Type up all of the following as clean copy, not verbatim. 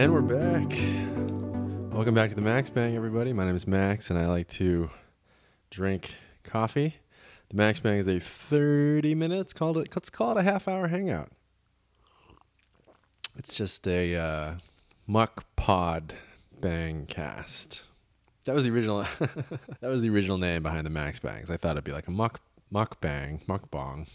And we're back. Welcome back to the MaxBang, everybody. My name is Max, and I like to drink coffee. The MaxBang is a 30-minute, let's call it a half-hour hangout. It's just a muck pod bang cast. That was the original. That was the original name behind the MaxBangs. I thought it'd be like a mukbang,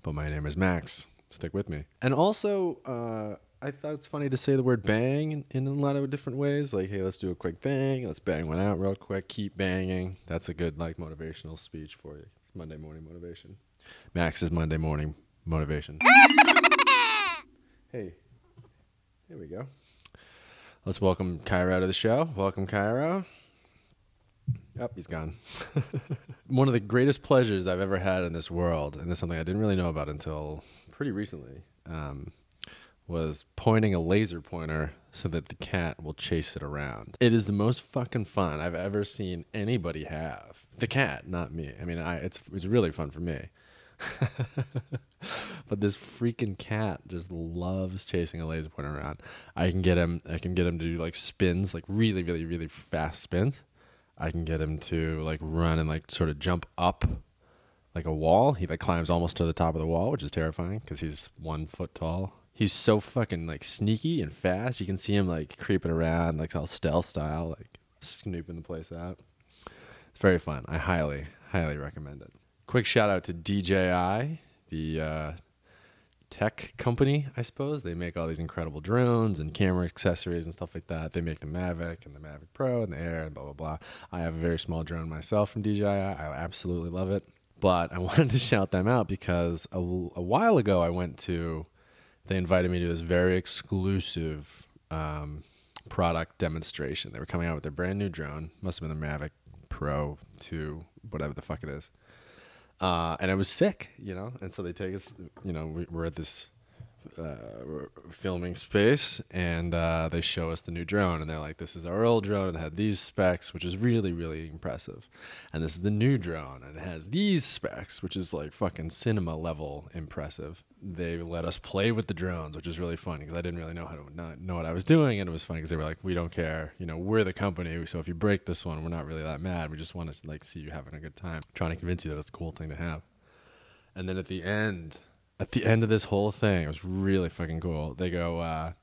but my name is Max. Stick with me. And also, I thought it's funny to say the word bang in a lot of different ways. Like, hey, let's do a quick bang. Let's bang one out real quick. Keep banging. That's a good, motivational speech for you. Monday morning motivation. Max's Monday morning motivation. Hey, here we go. Let's welcome Cairo to the show. Welcome, Cairo. Oh, he's gone. One of the greatest pleasures I've ever had in this world, and this is something I didn't really know about until pretty recently, was pointing a laser pointer so that the cat will chase it around. It is the most fucking fun I've ever seen anybody have. The cat, not me. I mean, it was really fun for me. But this freaking cat just loves chasing a laser pointer around. I can get him to do like spins, like really, really, really fast spins. I can get him to like run and like sort of jump up like a wall. He like climbs almost to the top of the wall, which is terrifying because he's 1 foot tall. He's so fucking like sneaky and fast. You can see him like creeping around, like all stealth style, like snooping the place out. It's very fun. I highly, highly recommend it. Quick shout out to DJI, the tech company, I suppose. They make all these incredible drones and camera accessories and stuff like that. They make the Mavic and the Mavic Pro and the Air and blah, blah, blah. I have a very small drone myself from DJI. I absolutely love it. But I wanted to shout them out because a while ago they invited me to this very exclusive product demonstration. They were coming out with their brand new drone. Must have been the Mavic Pro 2, whatever the fuck it is. And it was sick, And so they take us, we're at this filming space, and they show us the new drone, and they're like, this is our old drone, and it had these specs, which is really, really impressive. And this is the new drone, and it has these specs, which is like fucking cinema level impressive. They let us play with the drones, which is really funny because I didn't really know how to know what I was doing, and it was funny because they were like, we don't care, we're the company, so if you break this one, we're not really that mad. We just want to like see you having a good time, trying to convince you that it's a cool thing to have. And then at the end of this whole thing, it was really fucking cool. They go,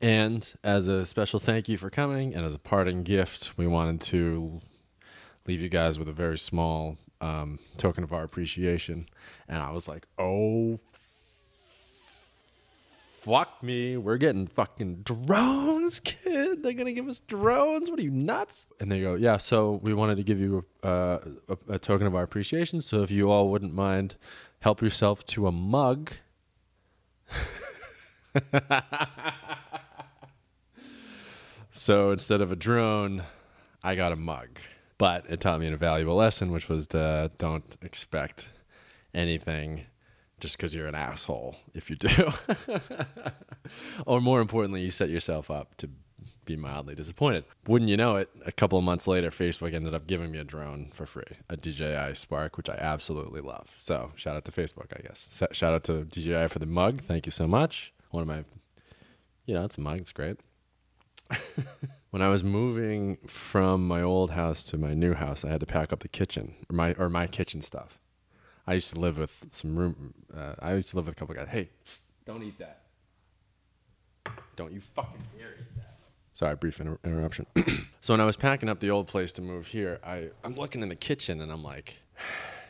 and as a special thank you for coming, and as a parting gift, we wanted to leave you guys with a very small token of our appreciation. And I was like, oh, fuck me. We're getting fucking drones, kid. They're going to give us drones. What are you, nuts? And they go, yeah, so we wanted to give you a token of our appreciation. So if you all wouldn't mind, help yourself to a mug. So instead of a drone, I got a mug. But it taught me a valuable lesson, which was to don't expect anything just because you're an asshole if you do. Or more importantly, you set yourself up to be mildly disappointed. Wouldn't you know it, a couple of months later, Facebook ended up giving me a drone for free, a DJI Spark, which I absolutely love. So shout out to Facebook, I guess. Shout out to DJI for the mug. Thank you so much. One of my, it's a mug. It's great. When I was moving from my old house to my new house, I had to pack up the kitchen, or my kitchen stuff. I used to live with I used to live with a couple of guys. Hey, don't eat that. Don't you fucking dare eat that. Sorry, brief interruption. So when I was packing up the old place to move here, I'm looking in the kitchen and I'm like,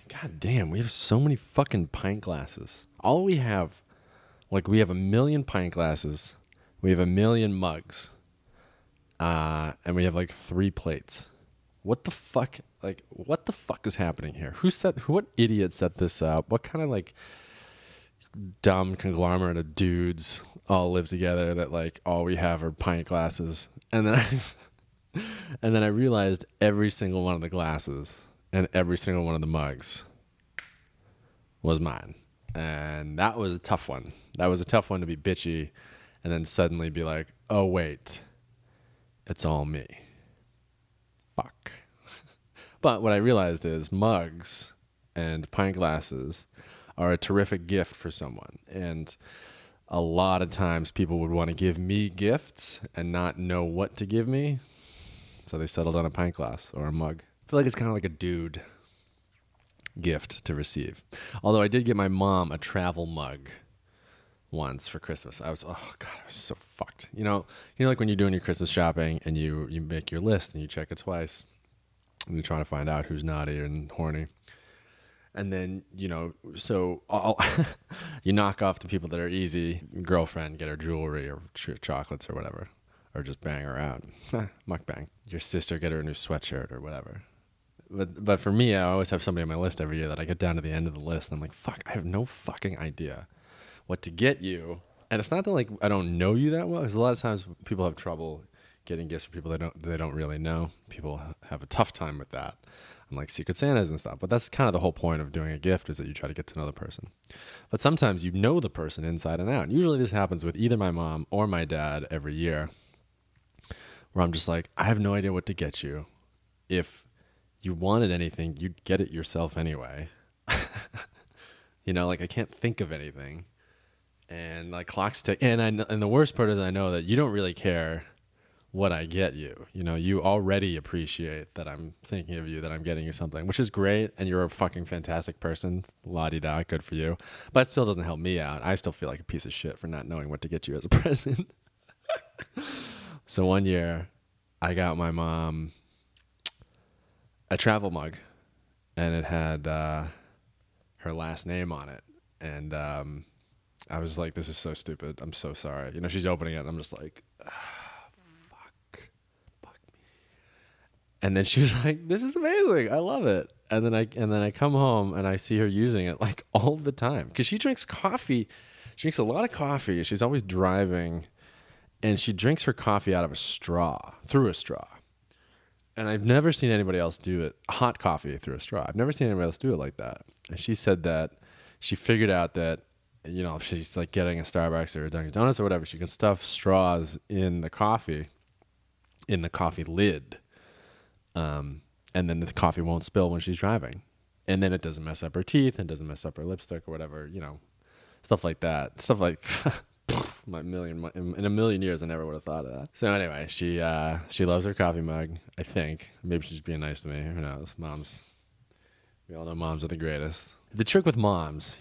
God damn, we have so many fucking pint glasses. All we have, we have 1 million pint glasses. We have 1 million mugs. And we have 3 plates. What the fuck? What the fuck is happening here? What idiot set this up? What kind of dumb conglomerate of dudes all live together that all we have are pint glasses? And then I realized every single one of the glasses and every single one of the mugs was mine. And that was a tough one. That was a tough one to be bitchy and then suddenly be like, oh wait, it's all me. Fuck. But what I realized is mugs and pint glasses are a terrific gift for someone. And a lot of times people would want to give me gifts and not know what to give me. So they settled on a pint glass or a mug. I feel like it's kind of like a dude gift to receive. Although I did get my mom a travel mug once for Christmas. I was so fucked. You know, like when you're doing your Christmas shopping and you make your list and you check it twice and you're trying to find out who's naughty and horny. And then, so you knock off the people that are easy. Girlfriend, get her jewelry or chocolates or whatever, or just bang her out. MaxBang. Your sister, get her a new sweatshirt or whatever. But for me, I always have somebody on my list every year that I get down to the end of the list and I'm like, fuck, I have no fucking idea what to get you. And it's not that like I don't know you that well, because a lot of times people have trouble getting gifts for people they don't really know. People have a tough time with that. I'm like Secret Santas and stuff. But that's kind of the whole point of doing a gift, is that you try to get to know the person. But sometimes you know the person inside and out. And usually this happens with either my mom or my dad every year, where I'm just like, I have no idea what to get you. If you wanted anything, you'd get it yourself anyway. Like I can't think of anything. And like clocks tick. And the worst part is I know that you don't really care what I get you. You already appreciate that I'm thinking of you, that I'm getting you something, which is great. And you're a fucking fantastic person. La-di-da, good for you. But it still doesn't help me out. I still feel like a piece of shit for not knowing what to get you as a present. So one year I got my mom a travel mug, and it had her last name on it. And I was like, this is so stupid. I'm so sorry. She's opening it, and I'm just like, fuck me. And then she was like, this is amazing. I love it. And then I come home, and I see her using it like all the time, because she drinks coffee. She drinks a lot of coffee. She's always driving, and she drinks her coffee out of through a straw. And I've never seen anybody else do it, hot coffee through a straw. I've never seen anybody else do it like that. And she said that she figured out that, if she's like getting a Starbucks or a Dunkin' Donuts or whatever, she can stuff straws in the coffee lid. And then the coffee won't spill when she's driving. And then it doesn't mess up her teeth and doesn't mess up her lipstick or whatever, stuff like that. Stuff like in a million years, I never would have thought of that. So anyway, she loves her coffee mug, I think. Maybe she's just being nice to me. Who knows? We all know moms are the greatest. Here's the trick with moms.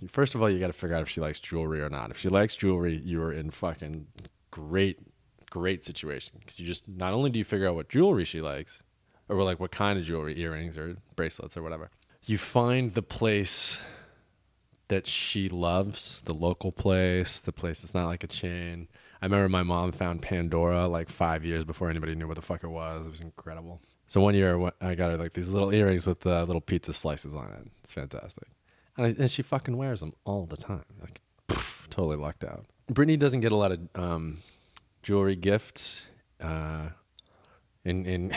First of all, you got to figure out if she likes jewelry or not. If she likes jewelry, you are in fucking great situation. Because you just, not only do you figure out what jewelry she likes, or like what kind of jewelry, earrings or bracelets or whatever, you find the place that she loves, the local place, the place that's not like a chain. I remember my mom found Pandora like 5 years before anybody knew what the fuck it was. It was incredible. So one year I got her like these little earrings with little pizza slices on it. It's fantastic. And she fucking wears them all the time. Like, totally lucked out. Brittany doesn't get a lot of jewelry gifts. In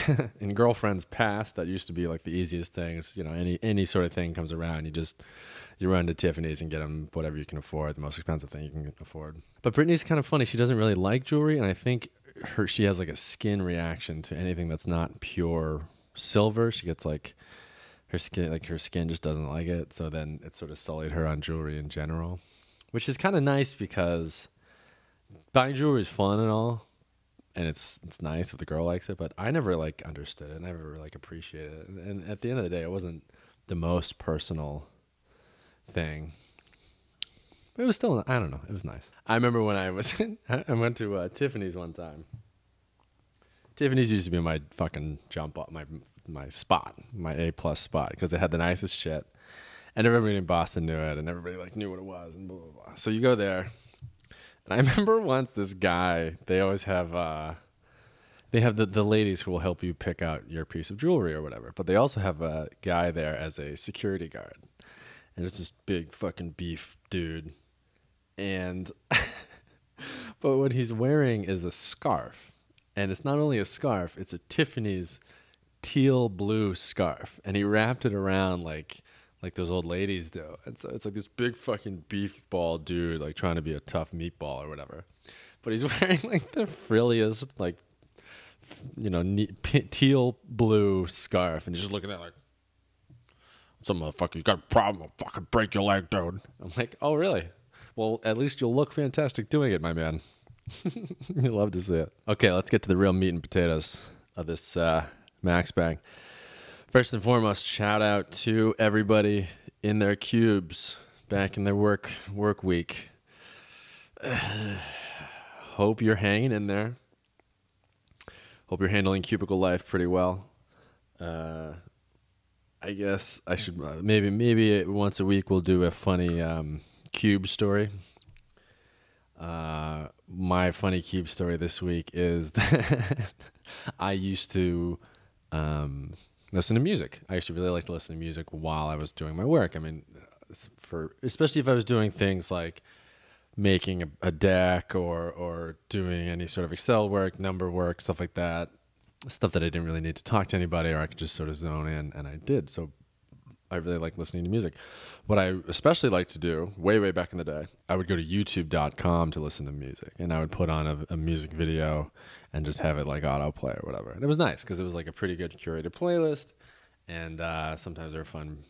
girlfriends past, that used to be like the easiest things. Any sort of thing comes around, you run to Tiffanys and get them whatever you can afford, the most expensive thing you can afford. But Brittany's kind of funny. She doesn't really like jewelry, and I think she has like a skin reaction to anything that's not pure silver. She gets like her skin just doesn't like it. So then it sort of sullied her on jewelry in general, which is kind of nice, because buying jewelry is fun and all. And it's nice if the girl likes it, but I never like understood it. I never like appreciated it. And at the end of the day, it wasn't the most personal thing. But it was still, I don't know, it was nice. I remember when I went to Tiffanys one time. Tiffanys used to be my fucking jump up, my spot, my A+ spot, because they had the nicest shit. And everybody in Boston knew it, and everybody like knew what it was, and blah, blah, blah. So you go there. And I remember once this guy, they always have, they have the ladies who will help you pick out your piece of jewelry or whatever. But they also have a guy there as a security guard. And it's this big fucking beef dude. And, but what he's wearing is a scarf. And it's not only a scarf, it's a Tiffanys teal blue scarf. And he wrapped it around like those old ladies do. And so it's like this big fucking beef ball dude, like trying to be a tough meatball or whatever. But he's wearing like the frilliest, like, teal blue scarf. And just looking at it like, some motherfucker, you got a problem, I'll fucking break your leg, dude. I'm like, oh, really? Well, at least you'll look fantastic doing it, my man. You love to see it. Okay, let's get to the real meat and potatoes of this MaxBang. First and foremost, shout out to everybody in their cubes back in their work week. Hope you're hanging in there. Hope you're handling cubicle life pretty well. I guess I should maybe once a week we'll do a funny cube story. My funny cube story this week is that I used to listen to music. I used to really like to listen to music while I was doing my work. I mean, especially if I was doing things like making a deck or doing any sort of Excel work, number work, stuff like that. Stuff that I didn't really need to talk to anybody, or I could just sort of zone in, and I did. So I really like listening to music. What I especially like to do, way back in the day, I would go to youtube.com to listen to music, and I would put on a music video and just have it like autoplay or whatever. And it was nice because it was like a pretty good curated playlist, and sometimes there were fun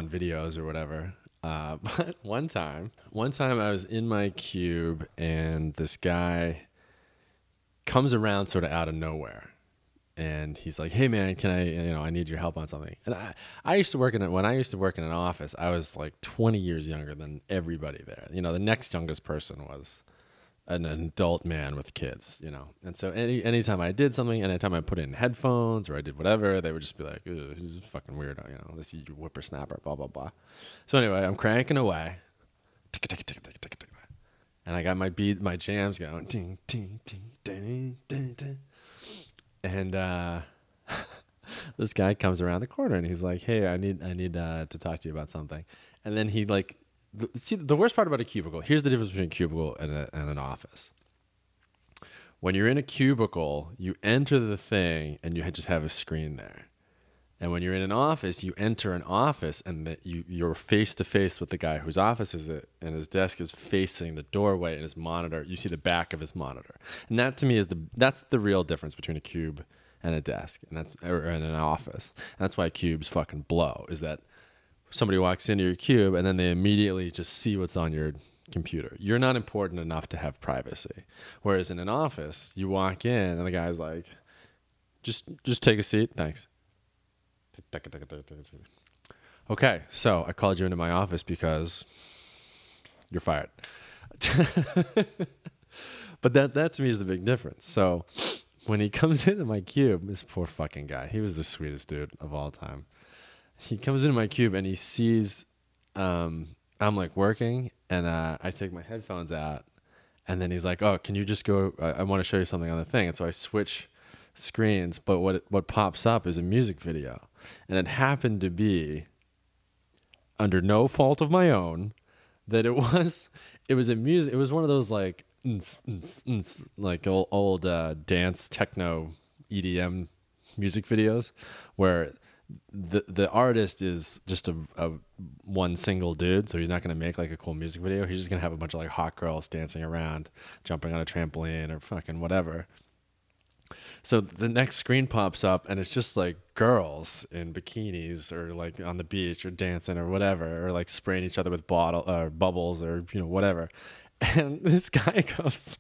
videos or whatever. But one time I was in my cube, and this guy comes around sort of out of nowhere, and he's like, "Hey man, I need your help on something." And I used to work when I used to work in an office, I was like 20 years younger than everybody there. The next youngest person was an adult man with kids, And so anytime I did something, anytime I put in headphones or I did whatever, they would just be like, "Ooh, he's a fucking weirdo, this is your whippersnapper, blah, blah, blah." So anyway, I'm cranking away. And I got my jams going, ding, ding, ding, ding, ding, ding. And this guy comes around the corner and he's like, "Hey, I need to talk to you about something." And then he see, the worst part about a cubicle. Here's the difference between a cubicle and an office. When you're in a cubicle, you enter the thing and you just have a screen there. And when you're in an office, you enter an office and you're face to face with the guy whose office is it, and his desk is facing the doorway, and his monitor, you see the back of his monitor. And that to me that's the real difference between a cube and a desk, or in an office. And that's why cubes fucking blow, is that somebody walks into your cube and then they immediately just see what's on your computer. You're not important enough to have privacy. Whereas in an office, you walk in and the guy's like, just take a seat, thanks. Okay, so I called you into my office because you're fired. But that to me is the big difference. So when he comes into my cube, this poor fucking guy, he was the sweetest dude of all time. He comes into my cube and he sees I'm like working, and I take my headphones out, and then he's like, "Oh, can you just go? I want to show you something on the thing." And so I switch screens, but what pops up is a music video. And it happened to be, under no fault of my own, that it was one of those like old dance techno EDM music videos where the artist is just a one single dude, so he's not going to make like a cool music video. He's just going to have a bunch of like hot girls dancing around, jumping on a trampoline or fucking whatever. So the next screen pops up and it's just like girls in bikinis or like on the beach or dancing or whatever, or like spraying each other with bubbles or whatever. And this guy goes,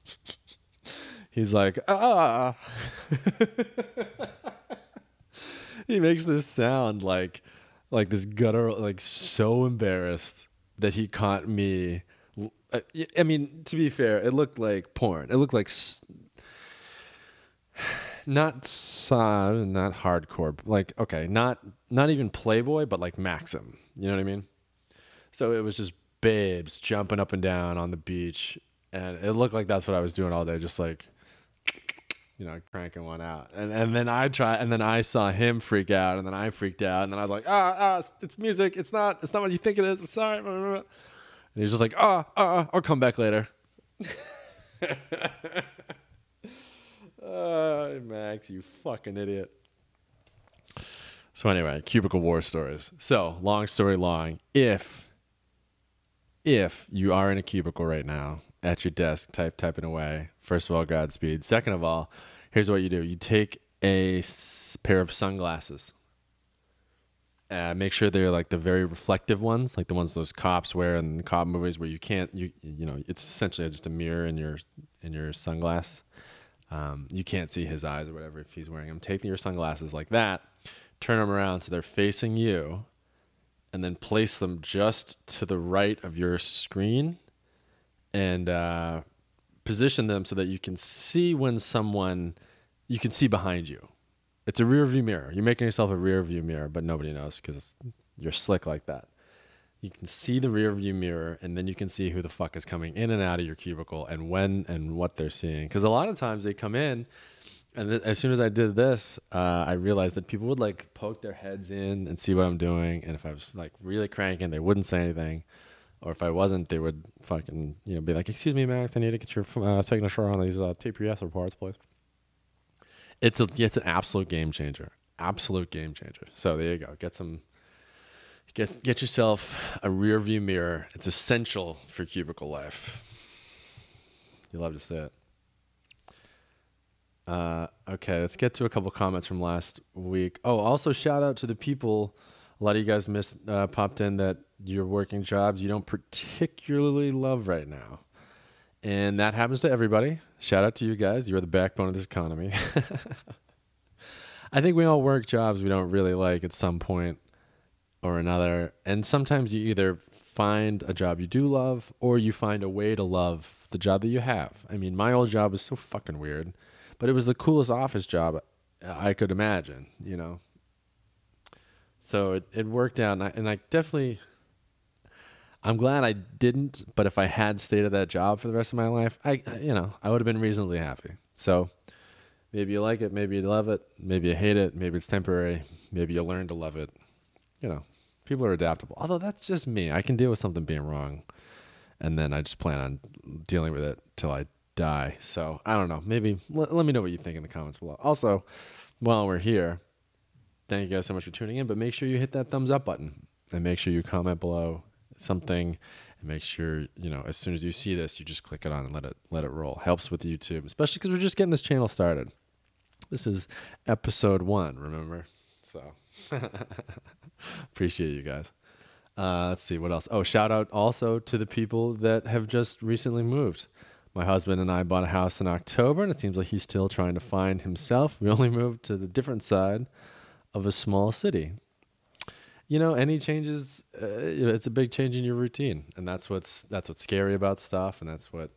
he's like, "Ah." He makes this sound like this gutter, like so embarrassed that he caught me. I mean, to be fair, it looked like porn. It looked like not hardcore, like, okay, not even Playboy, but like Maxim, you know what I mean? So it was just babes jumping up and down on the beach, and it looked like that's what I was doing all day, just like, cranking one out. And then I saw him freak out, and then I freaked out, and then I was like, it's music, it's not what you think it is, I'm sorry. And he was just like, I'll come back later. Max, you fucking idiot. So anyway, cubicle war stories. So long story long, if you are in a cubicle right now at your desk, typing away, first of all, Godspeed. Second of all, here's what you do. You take a pair of sunglasses. Make sure they're like the very reflective ones, like the ones those cops wear in cop movies, where you know, it's essentially just a mirror in your sunglass. You can't see his eyes or whatever if he's wearing them. Take your sunglasses like that, turn them around so they're facing you, and then place them just to the right of your screen, and position them so that you can see you can see behind you. It's a rear view mirror. You're making yourself a rear view mirror, but nobody knows because you're slick like that. You can see the rear view mirror, and then you can see who the fuck is coming in and out of your cubicle and when and what they're seeing. Because a lot of times they come in, and as soon as I did this, I realized that people would like poke their heads in and see what I'm doing. And if I was like really cranking, they wouldn't say anything. Or if I wasn't, they would fucking, be like, "Excuse me, Max, I need to get your signature on these TPS reports, please." It's an absolute game changer. Absolute game changer. So there you go. Get yourself a rear view mirror. It's essential for cubicle life. You love to see it. Okay, let's get to a couple comments from last week. Oh, also shout out to the people. A lot of you guys popped in that you're working jobs you don't particularly love right now. And that happens to everybody. Shout out to you guys. You're the backbone of this economy. I think we all work jobs we don't really like at some point or another. And sometimes you either find a job you do love or you find a way to love the job that you have. I mean, my old job was so fucking weird, but it was the coolest office job I could imagine, So it worked out. And I definitely... I'm glad I didn't, but if I had stayed at that job for the rest of my life, I would have been reasonably happy. So maybe you like it, maybe you love it, maybe you hate it, maybe it's temporary, maybe you learn to love it. People are adaptable. Although that's just me. I can deal with something being wrong, and then I just plan on dealing with it till I die. So I don't know. Maybe let me know what you think in the comments below. Also, while we're here, thank you guys so much for tuning in, but make sure you hit that thumbs up button and make sure you comment below something, and make sure as soon as you see this, you just click it on and let it roll. Helps with YouTube, especially because we're just getting this channel started. This is episode 1, remember? So appreciate you guys. Let's see what else. Oh, shout out also to the people that have just recently moved. My husband and I bought a house in October, and it seems like he's still trying to find himself. We only moved to the different side of a small city. Any changes, it's a big change in your routine, and that's what's scary about stuff, and that's what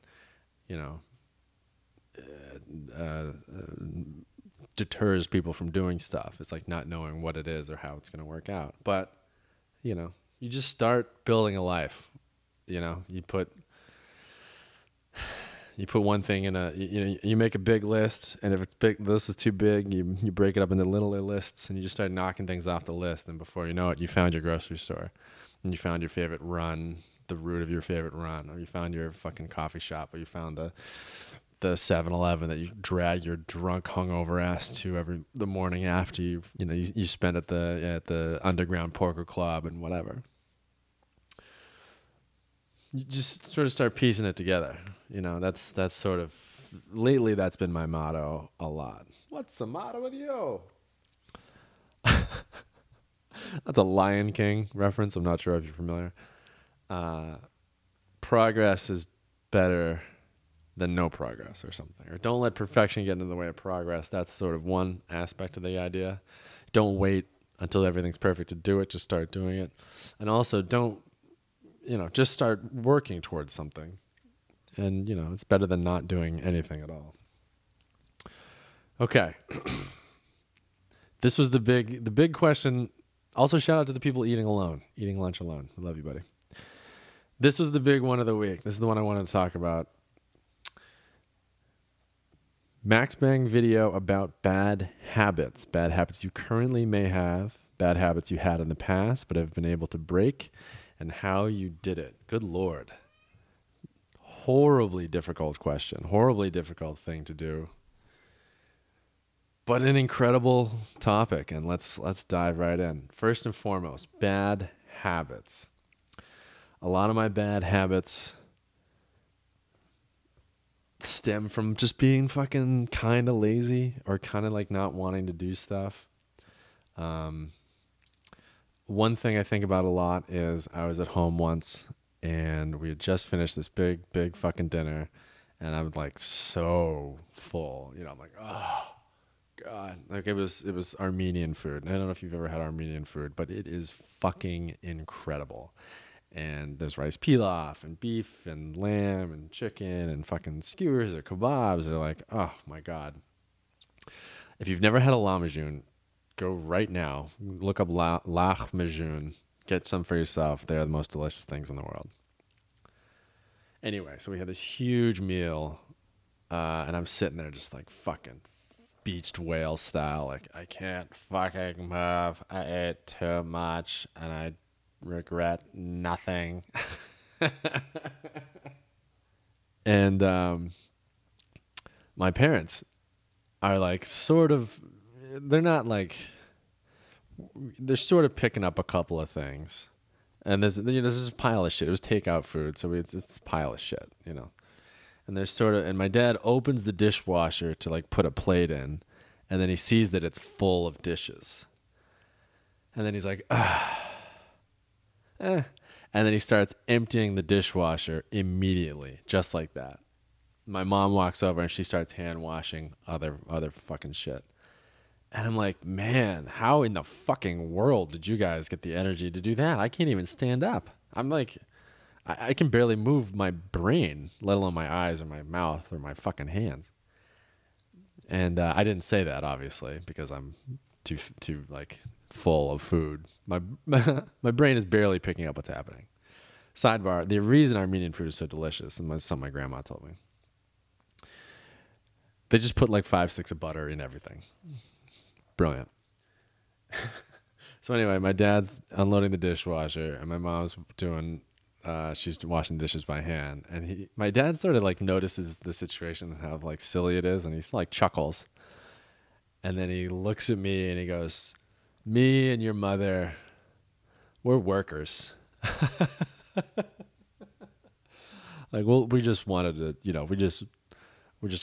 deters people from doing stuff. It's like not knowing what it is or how it's going to work out. But you just start building a life. You put one thing in you make a big list, and if this is too big, you break it up into little lists, and you just start knocking things off the list, and before you know it, you found your grocery store, and you found your favorite run, the route of your favorite run, or you found your fucking coffee shop, or you found the 7-Eleven that you drag your drunk hungover ass to the morning after you spend at the underground poker club and whatever. You just sort of start piecing it together. That's sort of, lately that's been my motto a lot. What's the matter with you? That's a Lion King reference. I'm not sure if you're familiar. Progress is better than no progress or something. Or don't let perfection get in the way of progress. That's sort of one aspect of the idea. Don't wait until everything's perfect to do it. Just start doing it. And also don't, just start working towards something. And, it's better than not doing anything at all. Okay. This was the big question. Also, shout out to the people eating lunch alone. I love you, buddy. This was the big one of the week. This is the one I wanted to talk about. MaxBang video about bad habits you currently may have, bad habits you had in the past but have been able to break, and how you did it. Good Lord. Horribly difficult question. Horribly difficult thing to do. But an incredible topic, and let's dive right in. First and foremost, bad habits. A lot of my bad habits stem from just being fucking kind of lazy or kind of like not wanting to do stuff. One thing I think about a lot is I was at home once and we had just finished this big fucking dinner, and I'm like so full. You know, I'm like, oh God. Like it was Armenian food. And I don't know if you've ever had Armenian food, but it is fucking incredible. And there's rice pilaf and beef and lamb and chicken and fucking skewers or kebabs. They're like, oh my God. If you've never had a lahmacun, go right now. Look up lahmacun. Get some for yourself. They're the most delicious things in the world. Anyway, so we had this huge meal, and I'm sitting there just like fucking beached whale style. Like, I can't fucking move. I ate too much, and I regret nothing. And my parents are like they're not like, they're sort of picking up a couple of things. And there's this pile of shit. It was takeout food, so it's a pile of shit, you know. And there's and my dad opens the dishwasher to like put a plate in, and then he sees that it's full of dishes. And then he's like, and then he starts emptying the dishwasher immediately, just like that. My mom walks over and she starts hand washing other fucking shit. And I'm like, man, how in the fucking world did you guys get the energy to do that? I can't even stand up. I'm like, I can barely move my brain, let alone my eyes or my mouth or my fucking hands. And I didn't say that, obviously, because I'm too like full of food. My brain is barely picking up what's happening. Sidebar: the reason Armenian food is so delicious, and this is something my grandma told me, they just put like 5 sticks of butter in everything. Brilliant. So anyway, my dad's unloading the dishwasher, and my mom's she's washing dishes by hand, and my dad sort of like notices the situation and how like silly it is, and he's like chuckles, and then he looks at me and he goes, "Me and your mother, we're workers." Like, well, we just wanted to, you know, we're just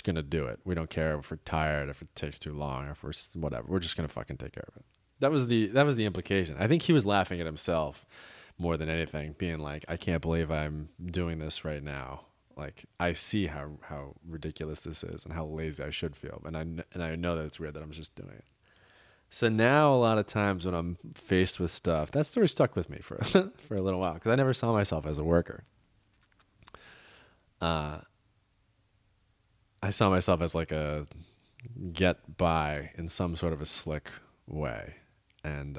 gonna do it. We don't care if we're tired, if it takes too long, or if we're whatever. We're just gonna fucking take care of it. That was the implication. I think he was laughing at himself more than anything, being like, I can't believe I'm doing this right now. Like, I see how ridiculous this is and how lazy I should feel, and I know that it's weird that I'm just doing it. So now a lot of times when I'm faced with stuff, that story stuck with me for for a little while, because I never saw myself as a worker. I saw myself as like a get by in some sort of a slick way. And,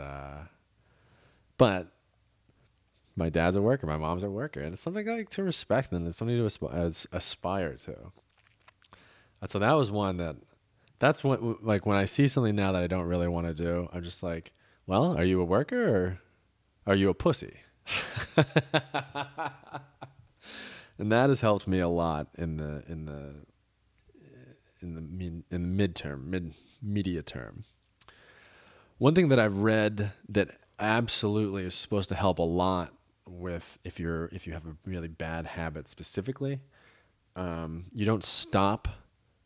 but my dad's a worker, my mom's a worker, and it's something like to respect them. It's something to aspire to. And so that was that's what, like when I see something now that I don't really want to do, I'm just like, well, are you a worker or are you a pussy? And that has helped me a lot in the media term. One thing that I've read that absolutely is supposed to help a lot with if you have a really bad habit specifically, you don't stop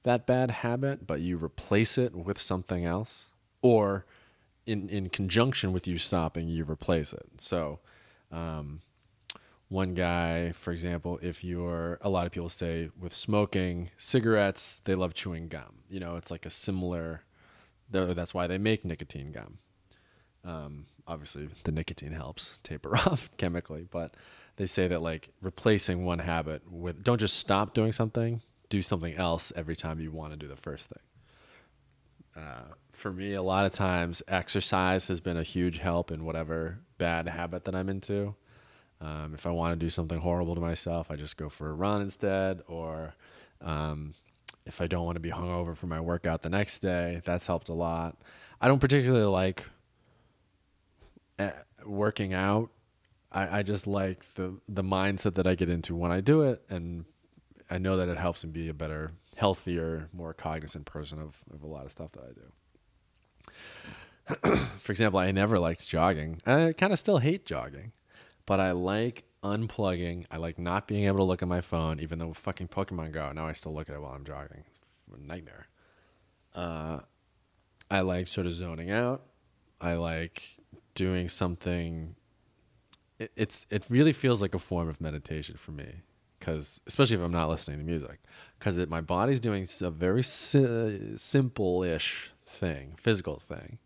that bad habit, but you replace it with something else, or in conjunction with you stopping, you replace it. So, one guy, for example, a lot of people say with smoking cigarettes, they love chewing gum. You know, it's like a similar, that's why they make nicotine gum. Obviously the nicotine helps taper off chemically, but they say that like replacing one habit don't just stop doing something, do something else every time you want to do the first thing. For me, a lot of times exercise has been a huge help in whatever bad habit that I'm into. If I want to do something horrible to myself, I just go for a run instead. Or if I don't want to be hungover for my workout the next day, that's helped a lot. I don't particularly like working out. I just like the mindset that I get into when I do it, and I know that it helps me be a better, healthier, more cognizant person of a lot of stuff that I do. For example, I never liked jogging. I kind of still hate jogging. But I like unplugging. I like not being able to look at my phone, even though fucking Pokemon Go, now I still look at it while I'm jogging. It's a nightmare. I like sort of zoning out. I like doing something. It really feels like a form of meditation for me, because especially if I'm not listening to music, because my body's doing a very simple-ish thing, physical thing,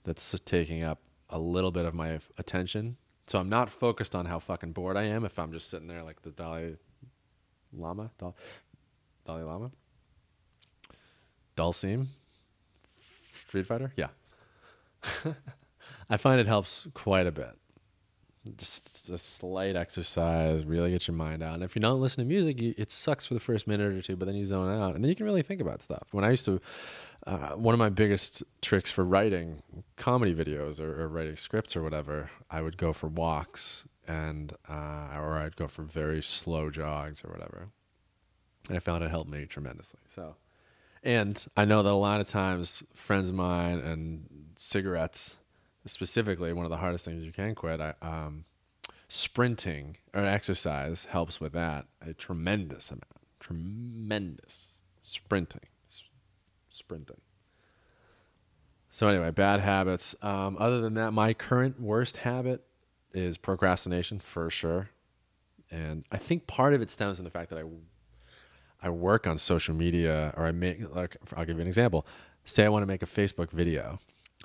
that's taking up a little bit of my attention. So I'm not focused on how fucking bored I am if I'm just sitting there like the Dalai Lama, Dalsim, Street Fighter. Yeah. I find it helps quite a bit. Just a slight exercise, really get your mind out. And if you're not listening to music, it sucks for the first minute or two, but then you zone out, and then you can really think about stuff. When I used to, one of my biggest tricks for writing comedy videos or writing scripts or whatever, I would go for walks or I'd go for very slow jogs or whatever. And I found it helped me tremendously. So, and I know that a lot of times friends of mine and cigarettes, specifically, one of the hardest things you can quit, sprinting or exercise helps with that a tremendous amount. Tremendous. Sprinting. So anyway, bad habits. Other than that, my current worst habit is procrastination for sure. And I think part of it stems from the fact that I work on social media, or I'll give you an example. Say I want to make a Facebook video.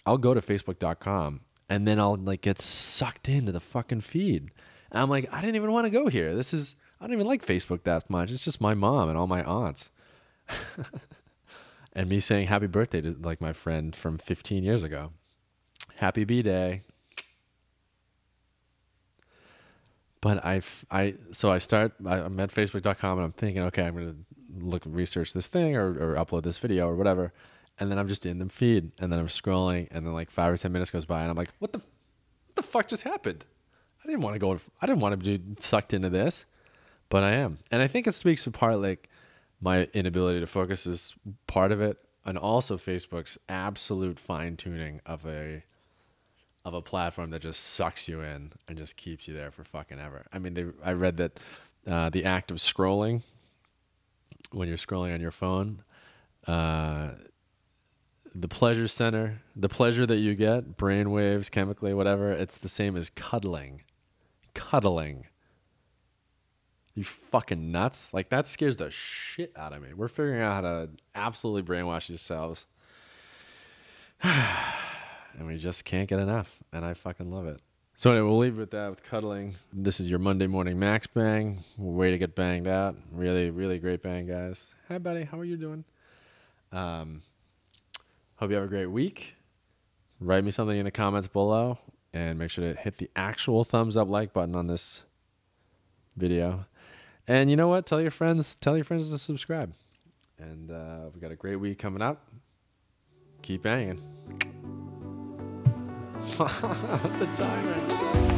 I'll go to facebook.com and then I'll like get sucked into the fucking feed. And I'm like, I didn't even want to go here. I don't even like Facebook that much. It's just my mom and all my aunts. And me saying happy birthday to like my friend from 15 years ago. Happy B-Day. But I'm at facebook.com and I'm thinking, okay, I'm going to research this thing or upload this video or whatever. And then I'm just in the feed, and then I'm scrolling, and then like 5 or 10 minutes goes by, and I'm like, what the fuck just happened? I didn't want to be sucked into this, but I am. And I think it speaks to part like my inability to focus is part of it, and also Facebook's absolute fine tuning of a platform that just sucks you in and just keeps you there for fucking ever. I mean, I read that the act of scrolling, when you're scrolling on your phone, the pleasure center, the pleasure that you get, brain waves, chemically, whatever, it's the same as cuddling. You fucking nuts. Like, that scares the shit out of me. We're figuring out how to absolutely brainwash yourselves. And we just can't get enough. And I fucking love it. So anyway, we'll leave it with that, with cuddling. This is your Monday morning MaxBang. Way to get banged out. Really, really great bang, guys. Hi, buddy. How are you doing? Hope you have a great week. Write me something in the comments below, and make sure to hit the actual thumbs up like button on this video. And you know what? Tell your friends to subscribe. And we got a great week coming up. Keep banging. The timer.